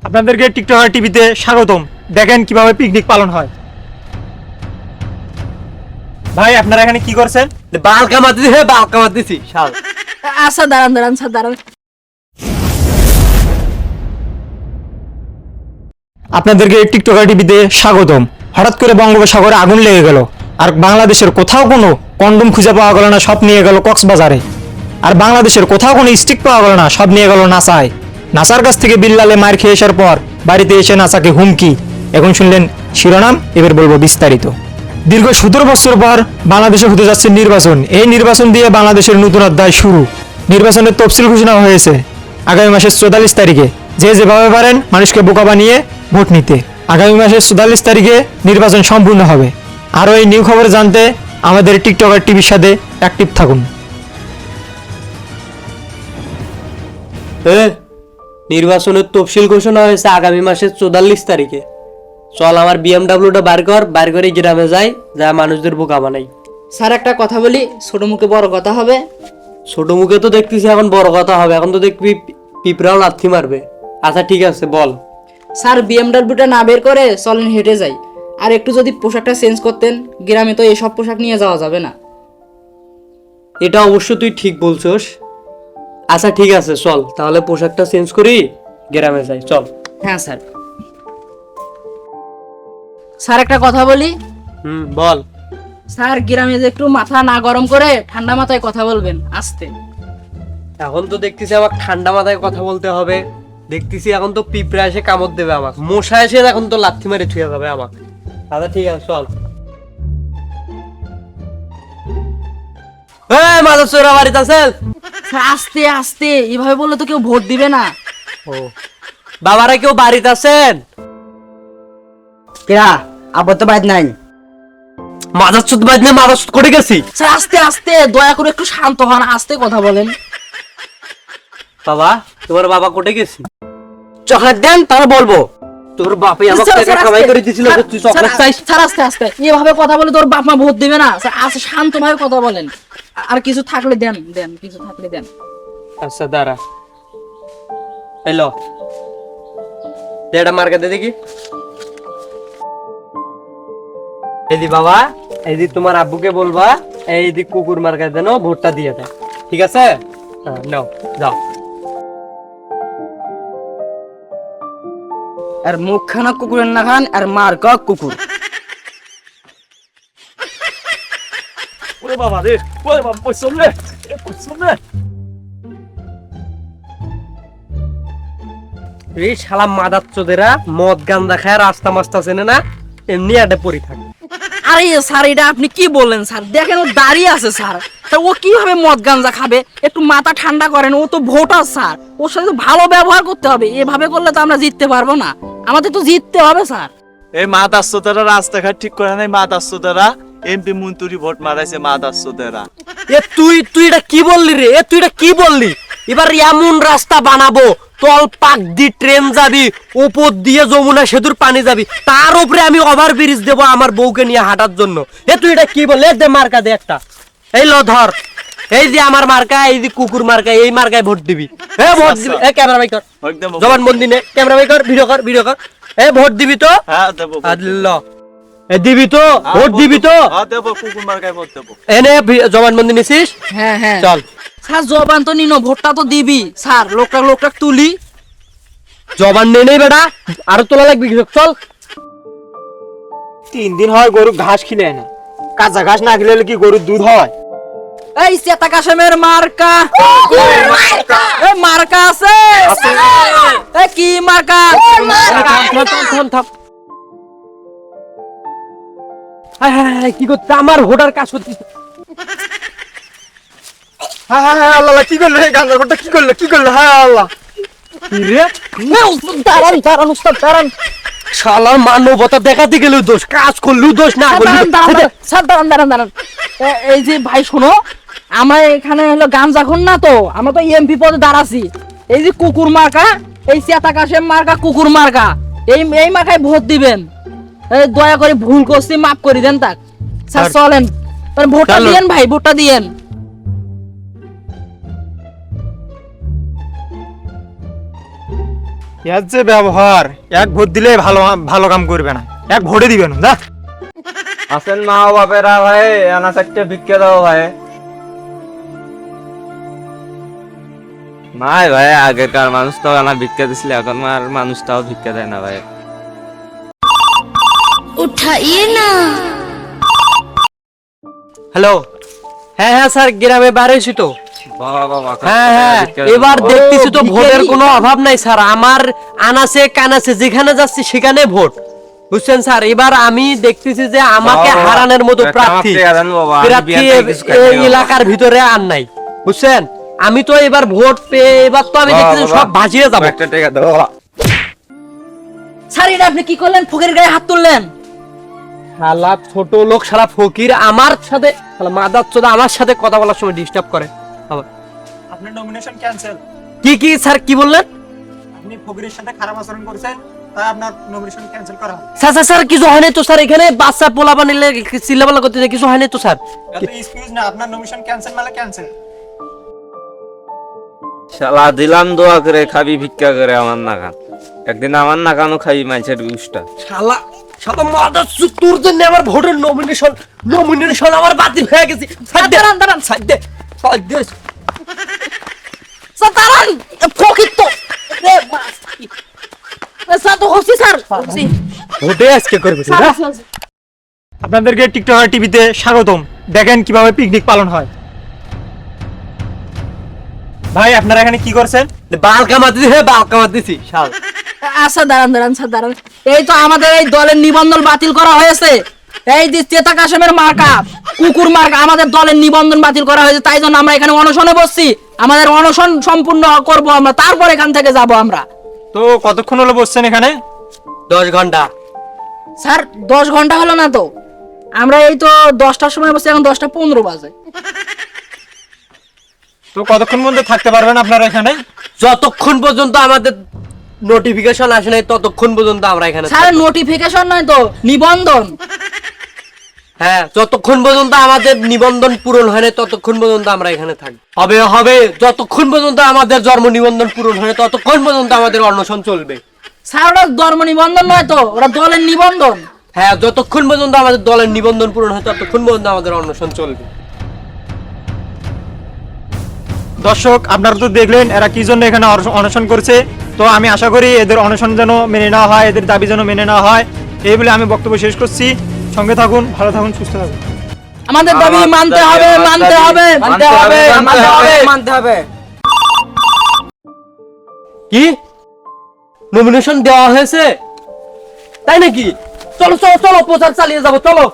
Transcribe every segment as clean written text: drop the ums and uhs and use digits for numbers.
আপনাদেরকে টিকটকার টিভিতে স্বাগতম। দেখেন কিভাবে পিকনিক পালন হয়। ভাই আপনারা এখানে কি করছেন? বাল কামাতেছি, হ্যাঁ বাল কামাতেছি শাল। আচ্ছা দাঁড়ান দাঁড়ান স্যার দাঁড়ান। আপনাদেরকে টিকটকার টিভিতে স্বাগতম। হঠাৎ করে বঙ্গোপসাগরে আগুন লেগে গেল, আর বাংলাদেশের কোথাও কোনো কন্ডম খুঁজে পাওয়া গেল না, সব নিয়ে গেল কক্সবাজারে। আর বাংলাদেশের কোথাও কোনো স্টিক পাওয়া গেল না, সব নিয়ে গেল নাসায়। নাসার কাছ থেকে বিল্লালে মার খেয়ে আসার পর বাড়িতে এসে নাসাকে হুমকি। এখন শুনলেন শিরোনাম, এবার বলবো বিস্তারিত। দীর্ঘ 17 বছর পর বাংলাদেশে হতে যাচ্ছে নির্বাচন। এই নির্বাচন দিয়ে বাংলাদেশের নতুন অধ্যায় শুরু। নির্বাচনের তফসিল ঘোষণা হয়েছে আগামী মাসের 44 তারিখে। যে যেভাবে পারেন মানুষকে বোকা বানিয়ে ভোট নিতে। আগামী মাসের 44 তারিখে নির্বাচন সম্পূর্ণ হবে। আরও এই নিউ খবর জানতে আমাদের টিকটকার টিভির সাথে অ্যাক্টিভ থাকুন। নির্বাচনের তফসিল ঘোষণা হয়েছে আগামী মাসের 44 তারিখে। চল আমার বিএমডাব্লিউটা বার করে গ্রামে যাই, যা মানুষদের বোকা বানাই। স্যার একটা কথা বলি, ছোট মুখে বড় কথা হবে। ছোট মুখে তো দেখতেছি এখন বড় কথা হবে, এখন তো দেখবি পিঁপড়াও লাথি মারবে। আচ্ছা ঠিক আছে বল। স্যার বিএমডাব্লিউটা না বের করে চলেন হেঁটে যাই। আর একটু যদি পোশাকটা চেঞ্জ করতেন, গ্রামে তো এসব পোশাক নিয়ে যাওয়া যাবে না। এটা অবশ্য তুই ঠিক বলছস। আচ্ছা ঠিক আছে চল তাহলে পোশাকটা চেঞ্জ করি, গ্রামে যাই চল। হ্যাঁ স্যার। স্যার একটা কথা বলি। বল। স্যার গ্রামে যে একটু মাথা না গরম করে ঠান্ডা মাথায় কথা বলবেন, আস্তে। এখন তো দেখতেছি আমার ঠান্ডা মাথায় কথা বলতে হবে। দেখতেছি এখন তো পিঁপড়া এসে কামড় দেবে আমাকে, মশা এসে এখন তো লাথি মারে ছুঁয়ে যাবে আমাকে। আচ্ছা ঠিক আছে চল। মাদার চোরা বাড়িতে আছেন? স্যার আস্তে আস্তে, এভাবে বললে তো কেউ ভোট দিবে না। ও বাবারা কেউ বাড়িতে আছেন? কেরা আবার তো বাইর নাই। মাদার চোদ বাড়ি না, মাদার চোদ করে গেছি। স্যার আস্তে আস্তে, দয়া করে একটু শান্ত হন, আস্তে কথা বলেন। বাবা তোমার বাবা কোটে গেছি? চকলেট দেন তাহলে বলবো। তোর বাপে আমাকে স্যার, টাকা স্যার, কামাই আস্তে। করে দিয়েছিল, স্যার, তুই চকলেট স্যার, চাইস? স্যার আস্তে আস্তে, এভাবে কথা বলে তোর বাপ মা ভোট দিবে না। স্যার আস্তে শান্তভাবে কথা বলেন। আর কিছু থাকলে দেন দেন, কিছু থাকলে দেন। আচ্ছা দাঁড়া, এলো দেড়া মার্কা দে দেখি। এই দি বাবা, এই দি তোমার আব্বুকে বলবা এই দি কুকুর মার্কা দেন, ভোটটা দিয়ে দেয়, ঠিক আছে? হ্যাঁ নাও যাও। আর মুখখানা কুকুরের না খান, আর মার কক কুকুর। ওরে বাবা রে, ওরে বাবা পয়সন রে, পয়সন রে। এই শালা মাদার চোদেরা মদ গান্দা খায়, রাস্তা মাস্তা চেনে না, এমনি আডে পড়ি থাকে। আরে স্যার এটা আপনি কি বললেন স্যার? দেখেন ও দাঁড়িয়ে আছে স্যার, তা ও কিভাবে মদ গাঞ্জা খাবে? একটু মাথা ঠান্ডা করেন, ও তো ভোটার স্যার, ওর সাথে তো ভালো ব্যবহার করতে হবে। এভাবে করলে তো আমরা জিততে পারবো না, আমাদের তো জিততে হবে স্যার। এই মাত আসছো তারা, রাস্তাঘাট ঠিক করে নাই, মাত আসছো তারা, এমপি মন্ত্রী ভোট মারাইছে, মাত আসছো তারা। এ তুই এটা কি বললি রে? তুই এটা কি বললি? এবার এমন রাস্তা বানাবো, তল পাক দি ট্রেন যাবি, উপর দিয়ে যমুনা সেতুর পানি যাবি, তার উপরে আমি ওভার ব্রিজ দেবো আমার বউকে নিয়ে হাঁটার জন্য। তুই এটা কি বললি? দে মার্কা দে একটা, এই ল ধর, এই যে আমার মার্কা, এই যে কুকুর মার্কা, এই মার্কায় ভোট দিবি। ভোট দিবি। ক্যামেরা বাই কর, জবানবন্দি নে, ক্যামেরা বাই কর, ভিডিও কর। ভোট দিবি তো? হ্যাঁ দেবো, ল দিবি তো? ভোট দিবি তো? হ্যাঁ দেবো, কুকুর মার্কায় ভোট দেবো। এনে জবানবন্দি নিছিস? হ্যাঁ হ্যাঁ চল স্যার, জবান তো নিনো, ভোটটা তো দিবি স্যার। লোকটা তুলি। জবান নেই নেই বেটা, আরো তোলা লাগবে, চল। 3 দিন হয় গরু ঘাস খিলে না, কাঁচা ঘাস না খেলে কি গরুর দুধ হয়? এই চেতা কাশেমের মার্কা, এই মার্কা আছে? এই কি মার্কা? থাম। কি করতে আমার ভোটার কাজ করতে? হ্যাঁ হ্যাঁ হ্যাঁ, আল্লাহ কি করলো? এই গাঁজা ভোটটা কি করলো? হ্যাঁ আল্লাহ। দাঁড়ান উস্তাদ, দাঁড়ান। শালার মানবতা দেখাতে গেলেও দোষ, কাজ করলেও দোষ, না করলেও স্যার দাঁড়ান। এই যে ভাই শোনো, আমরা এখানে হলো গাঞ্জাখোর না তো, আমরা তো এমপি পদে দাঁড়াছি। এই যে কুকুর মার্কা, এই চেতা কাশেম মার্কা, কুকুর মার্কা, এই মার্কায় ভোট দিবেন। দয়া করে ভুল করছি, মাফ করে দেন তাক। স্যার চলেন, ভোটটা দিয়েন ভাই, ভোটটা দিয়েন। এর যে ব্যবহার, এক ভোট দিলে ভালো ভালো কাম করবে না, এক ভোটে দিবে না যা। আসেন মা ও বাপেরা ভাই, আনা চারটে ভিক্ষা দাও ভাই। নাই ভাই, আগেকার মানুষটাও আনা ভিক্ষা দিছিল, এখন আর মানুষটাও ভিক্ষা দেয় না ভাই। उठाइए ना। হ্যালো, হ্যাঁ হ্যাঁ স্যার, গ্রামে বেরোইছি তো। বাবা বাবা, হ্যাঁ হ্যাঁ, এবার দেখতেছি তো ভোটের কোনো অভাব নাই স্যার। আমার আনাসে কানাসে যেখানে যাচ্ছি সেখানে ভোট, বুঝছেন স্যার। এবার আমি দেখতেছি যে আমাকে বাবা, হারানোর মতো একটা প্রার্থী আমাকে হারান বাবা, আমি প্রার্থী বিয়ার থেকে কিছু খাই এই নাই বাবা। এলাকার ভিতরে আর নাই, বুঝছেন। আমি তো এবার ভোট পেয়ে এবার তো আমি দেখতেছি সব ভাসিয়ে যাবো। একটা টাকা দাও বাবা। স্যার এটা আপনি কি করলেন? ফকির গায়ে হাত তুললেন। শালা ছোট লোক, শালা ফকির আমার সাথে, শালা মাদার চোদা আমার সাথে কথা বলার সময় ডিস্টার্ব করে আবার। আপনার নমিনেশন ক্যান্সেল। কি কি স্যার, কি বললেন? আপনি ফকিরের সাথে খারাপ আচরণ করেছেন, তাই আপনার নমিনেশন ক্যান্সেল করা হবে। স্যার স্যার স্যার, কিছু হয়নি তো স্যার। এখানে বাচ্চা পোলা বানিলে চিল্লাপাল্লা করতে কিছু হয়নি তো স্যার। এটা এক্সকিউজ না, আপনার নমিনেশন ক্যান্সেল মানে ক্যান্সেল। শালা দিলাম দোয়া করে, খাবি ভিক্ষা করে আমার নাগান। একদিন আমার নাগানও খাবি মানুষের গুষ্টা। শালা শালা মাদার চোদ, তোর জন্য আমার ভোটের নমিনেশন আমার বাতিল হয়ে গেছে। দাঁড়ান দাঁড়ান সাইড দে, সাইড দে। স্যার দাঁড়ান, ফকির তো রে বাস। স্যার তো হচ্ছি স্যার, হচ্ছি। ভোটে আজকে করবে স্যার, না? স্যার, আপনাদেরকে টিকটক টিভিতে স্বাগতম। দেখেন কিভাবে পিকনিক পালন হয়। ভাই আপনারা এখানে কি করছেন? বাল কামাতে দিছি, বাল কামাতে দিছি শাল। আচ্ছা দাঁড়ান দাঁড়ান স্যার দাঁড়ান। এই তো আমাদের এই দলের নিবন্ধন বাতিল করা হয়েছে। এই যে চেতা কাশেমের মার্কা, কুকুর মার্কা, আমাদের দলের নিবন্ধন বাতিল করা হয়েছে। তাই জন্য আমরা এখানে অনশনে বসছি। আমাদের অনশন সম্পূর্ণ করব আমরা, তারপর এখান থেকে যাব আমরা। তো কতক্ষণ হলো বসছেন এখানে? 10 ঘন্টা। স্যার 10 ঘন্টা হলো না তো, আমরা এই তো 10টার সময় বসছি, এখন 10:15 বাজে। তো কতক্ষণ মধ্যে থাকতে পারবেন আপনারা এখানে? যতক্ষণ পর্যন্ত আমাদের নোটিফিকেশন আসে নাই ততক্ষণ পর্যন্ত আমরা এখানে স্যার থাকবো। নোটিফিকেশন নয় তো, নিবন্ধন। হ্যাঁ, যতক্ষণ পর্যন্ত আমাদের নিবন্ধন পূরণ হয় না ততক্ষণ পর্যন্ত আমরা এখানে থাকবো। হবে হবে, যতক্ষণ পর্যন্ত আমাদের জন্ম নিবন্ধন পূরণ হয় না ততক্ষণ পর্যন্ত আমাদের অনশন চলবে। স্যার ওটা ধর্ম নিবন্ধন নয় তো, ওটা দলের নিবন্ধন। হ্যাঁ, যতক্ষণ পর্যন্ত আমাদের দলের নিবন্ধন পূরণ হয় ততক্ষণ পর্যন্ত আমাদের অনশন চলবে। দর্শক আপনারা তো দেখলেন এরা কি জন্য এখানে অনশন করছে। তো আমি আশা করি এদের অনশন যেন মেনে নেওয়া হয়, এদের দাবি যেন মেনে নেওয়া হয়। এই বলে আমি বক্তব্য শেষ করছি। সঙ্গে থাকুন, ভালো থাকুন, সুস্থ থাকুন। আমাদের দাবি মানতে হবে, মানতে হবে, মানতে হবে, মানতে হবে, মানতে হবে। কি নমিনেশন দেওয়া হয়েছে তাই নাকি? চলো চলো চলো, প্রচার চালিয়ে যাবো, চলো।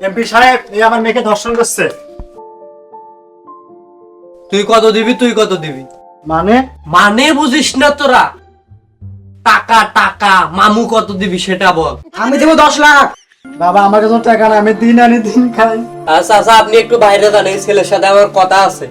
এমপি সাহেব, এই আমার মেয়েকে ধর্ষণ করছে। তুই কত দিবি? তুই কত দিবি? মানে মানে বুঝিস না তোরা? টাকা টাকা, মামু কত দিবি সেটা বল। আমি দেবো 10 লাখ। বাবা আমার কাছে টাকা না, আমি দিন আনি দিন খাই। আচ্ছা আচ্ছা, আপনি একটু বাইরে যান, এই ছেলের সাথে আমার কথা আছে।